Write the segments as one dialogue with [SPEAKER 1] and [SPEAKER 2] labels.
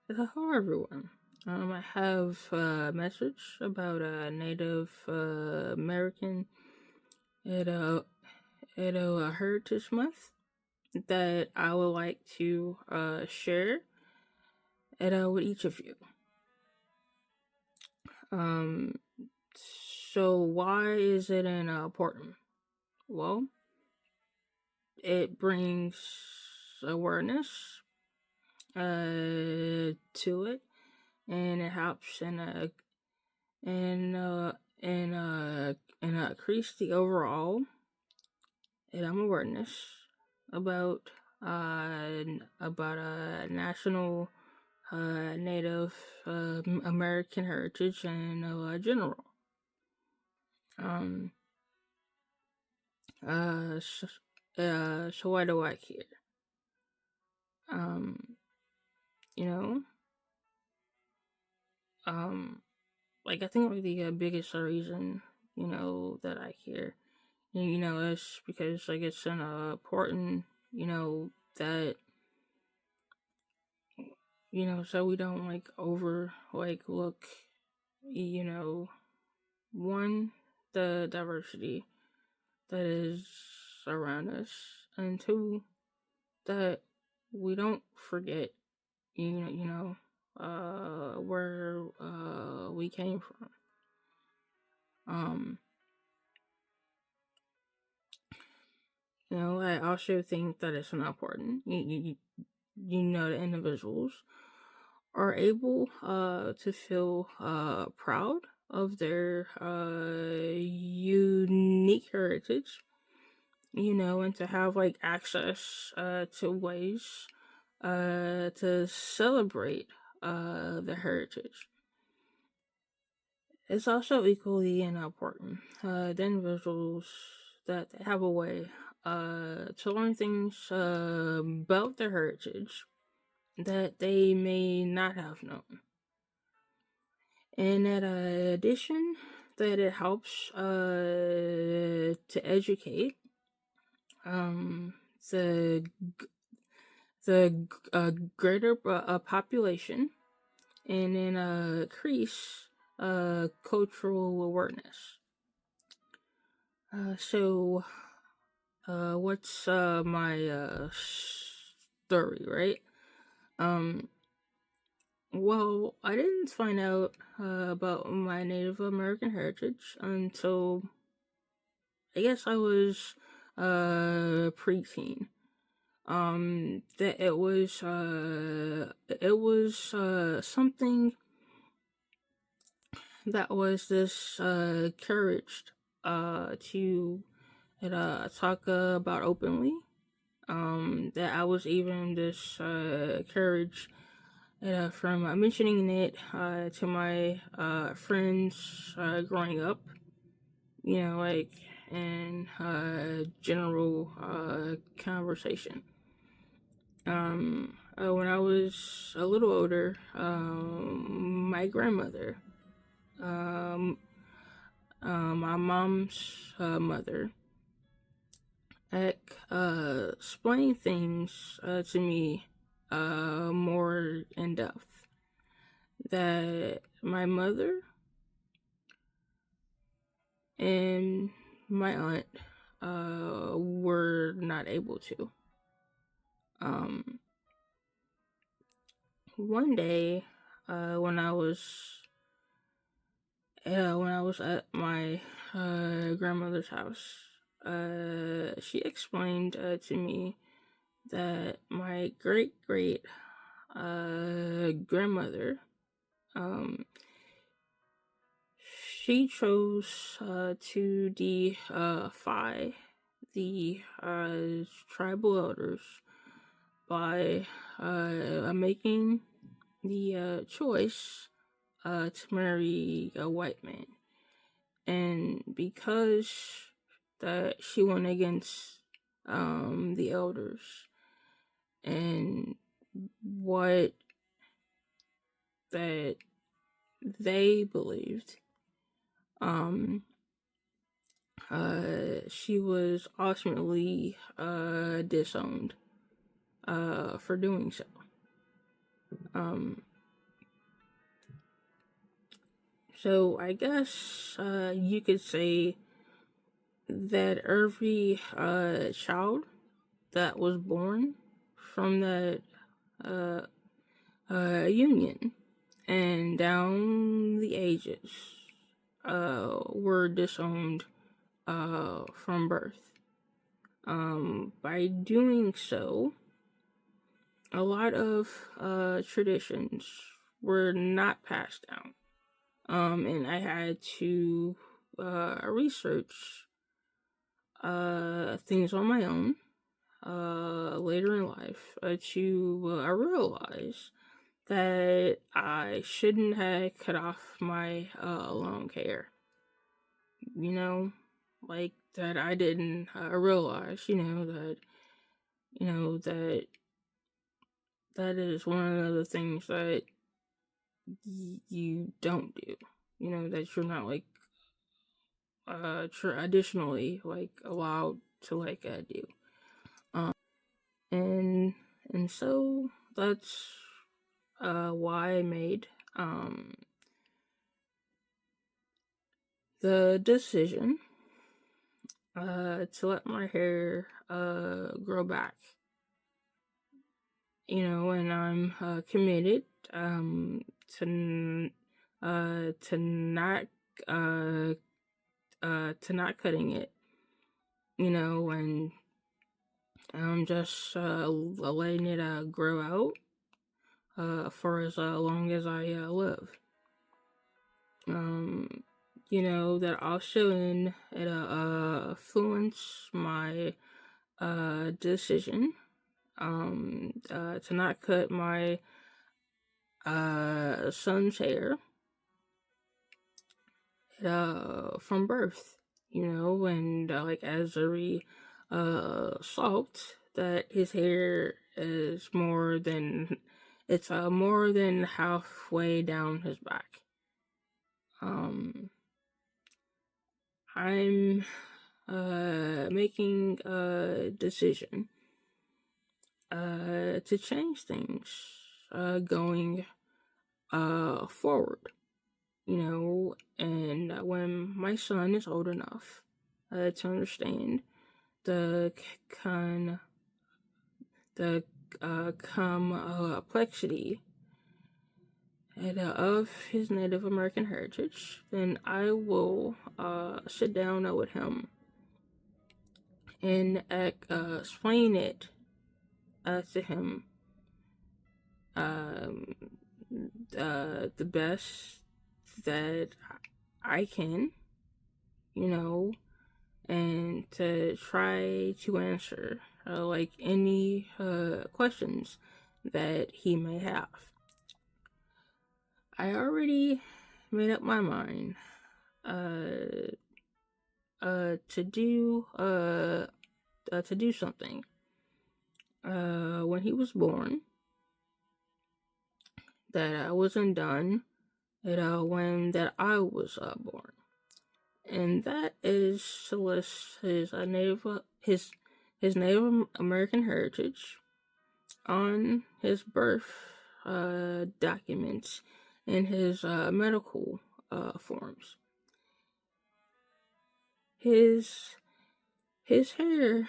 [SPEAKER 1] Hello, everyone. I have a message about Native American at Heritage Month that I would like to share with each of you. Um, so why is it important? Well, it brings awareness to it, and it helps and and increase the overall awareness about national Native American heritage and general. Um, so, so why do I care? Um, you know, um, like I think like the biggest reason that I care, is because like it's an important, that so we don't like over like look, you know, one, the diversity that is around us, and two, that we don't forget, where we came from. Um, I also think that it's not important. The individuals are able to feel proud of their unique heritage, and to have like access to ways to celebrate the heritage. It's also equally important the individuals that have a way to learn things about their heritage that they may not have known. And in addition, that it helps to educate um, the greater population and then increase cultural awareness. What's my story, right? Um, well, I didn't find out about my Native American heritage until I guess I was preteen. That it was something that was this courage to talk about openly. That I was even this courage from mentioning it to my friends growing up, like in general conversation. When I was a little older, my grandmother, um, my mom's mother, explained things to me more in depth that my mother and my aunt were not able to. Um, One day, when I was at my grandmother's house, she explained to me that my great grandmother, um, she chose to defy the tribal elders by making the choice to marry a white man. And because that she went against the elders and what that they believed, um, she was ultimately disowned for doing so. So I guess you could say that every child that was born from that uh, union and down the ages were disowned from birth. By doing so, a lot of traditions were not passed down. And I had to research things on my own later in life to realize that I shouldn't have cut off my long hair. You know, like that I didn't realize. That is one of the things that you don't do. That you're not like traditionally like allowed to like do. And and so that's why I made the decision to let my hair grow back. And I'm committed to not to not cutting it. And I'm just letting it grow out for as long as I live. That also it influence my decision to not cut my son's hair from birth. And like as a result, that his hair is more than halfway down his back. I'm making a decision to change things going forward. And when my son is old enough to understand the complexity of his Native American heritage, then I will sit down with him and explain it to him the best that I can, and to try to answer like any questions that he may have. I already made up my mind to do something when he was born that wasn't done when that I was born, and that is to list his Native American heritage on his birth documents and his medical forms. His hair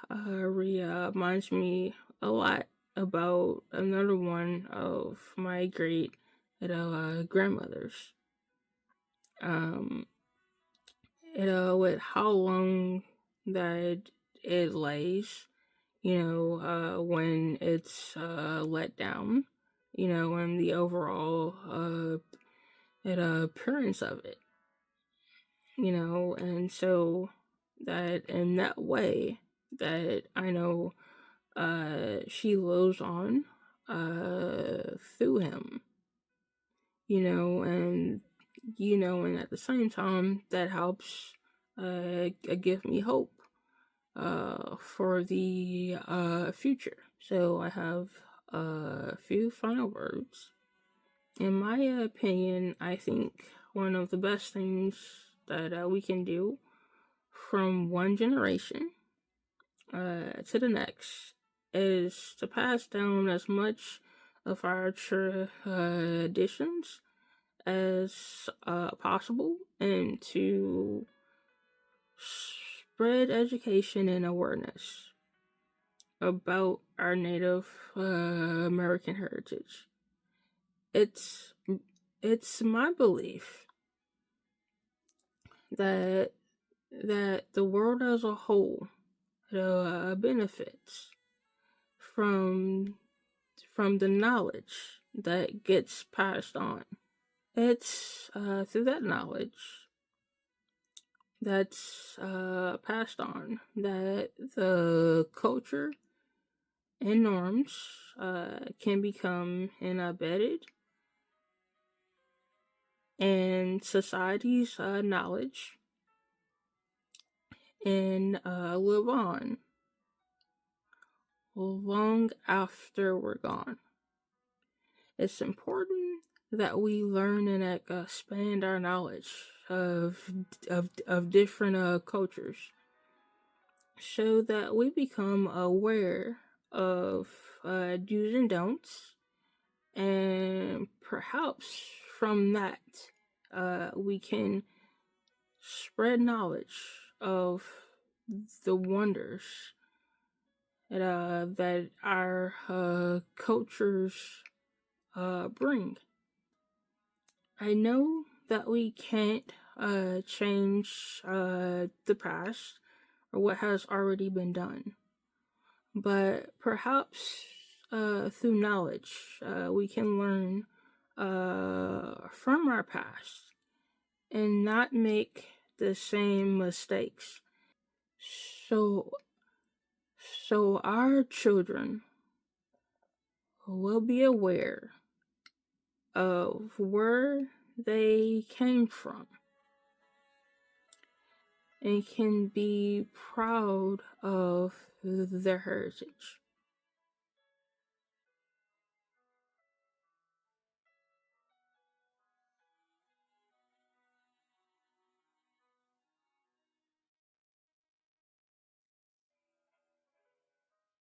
[SPEAKER 1] reminds me a lot about another one of my great grandmothers. With how long that it lays, when it's let down, and the overall appearance of it, and so that in that way that I know she lives on through him, and and at the same time that helps give me hope for the future. So I have a few final words. In my opinion, I think one of the best things that we can do from one generation to the next is to pass down as much of our traditions as possible and to spread education and awareness about our Native American heritage. It's it's my belief that the world as a whole benefits from the knowledge that gets passed on. It's through that knowledge that's passed on that the culture and norms can become embedded in society's knowledge and live on long after we're gone. It's important that we learn and expand our knowledge of different cultures, so that we become aware of do's and don'ts, and perhaps from that we can spread knowledge of the wonders that our cultures bring. I know that we can't change the past or what has already been done, but perhaps through knowledge we can learn from our past and not make the same mistakes. So, our children will be aware of where they came from and can be proud of their heritage.